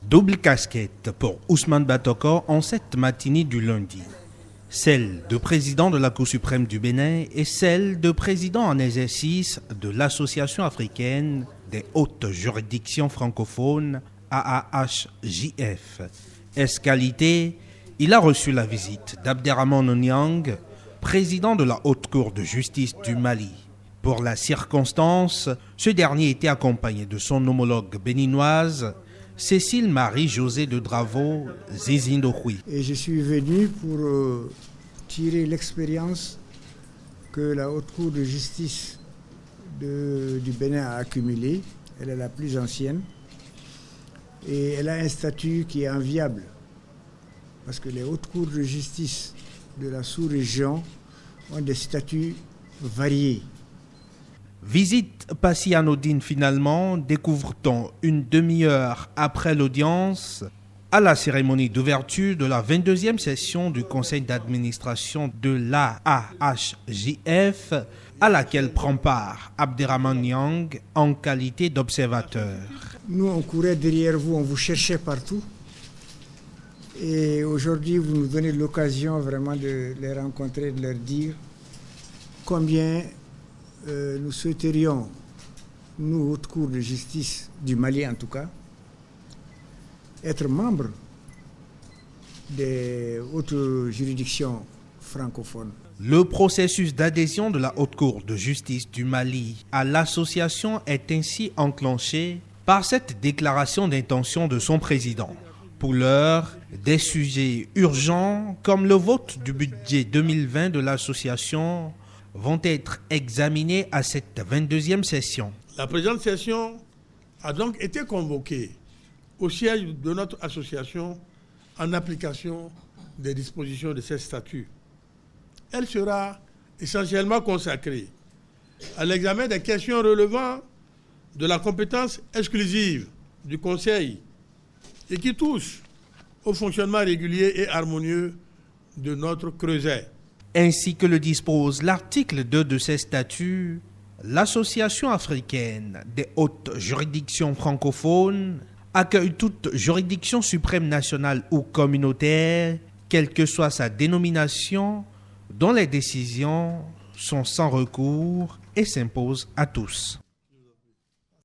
Double casquette pour Ousmane Batoko en cette matinée du lundi. Celle de président de la Cour suprême du Bénin et celle de président en exercice de l'Association africaine des hautes juridictions francophones, AAHJF. Qualité, il a reçu la visite d'Abderrahmane Niang, président de la Haute Cour de justice du Mali. Pour la circonstance, ce dernier était accompagné de son homologue béninoise, Cécile Marie-Josée de Dravo Zizindohui. Et je suis venu pour tirer l'expérience que la Haute Cour de justice du Bénin a accumulée. Elle est la plus ancienne et elle a un statut qui est enviable parce que les hautes cours de justice de la sous-région ont des statuts variés. Visite pas si anodine finalement, découvre-t-on une demi-heure après l'audience à la cérémonie d'ouverture de la 22e session du conseil d'administration de l'AAHJF à laquelle prend part Abderrahmane Niang en qualité d'observateur. Nous, on courait derrière vous, on vous cherchait partout. Et aujourd'hui, vous nous donnez l'occasion vraiment de les rencontrer, de leur dire combien nous souhaiterions, nous, Haute Cour de justice du Mali en tout cas, être membres des hautes juridictions francophones. Le processus d'adhésion de la Haute Cour de justice du Mali à l'association est ainsi enclenché par cette déclaration d'intention de son président. Pour l'heure, des sujets urgents comme le vote du budget 2020 de l'association vont être examinés à cette 22e session. La présente session a donc été convoquée au siège de notre association en application des dispositions de ces statuts. Elle sera essentiellement consacrée à l'examen des questions relevant de la compétence exclusive du Conseil et qui touchent au fonctionnement régulier et harmonieux de notre creuset. Ainsi que le dispose l'article 2 de ces statuts, l'Association africaine des hautes juridictions francophones accueille toute juridiction suprême nationale ou communautaire, quelle que soit sa dénomination, dont les décisions sont sans recours et s'imposent à tous.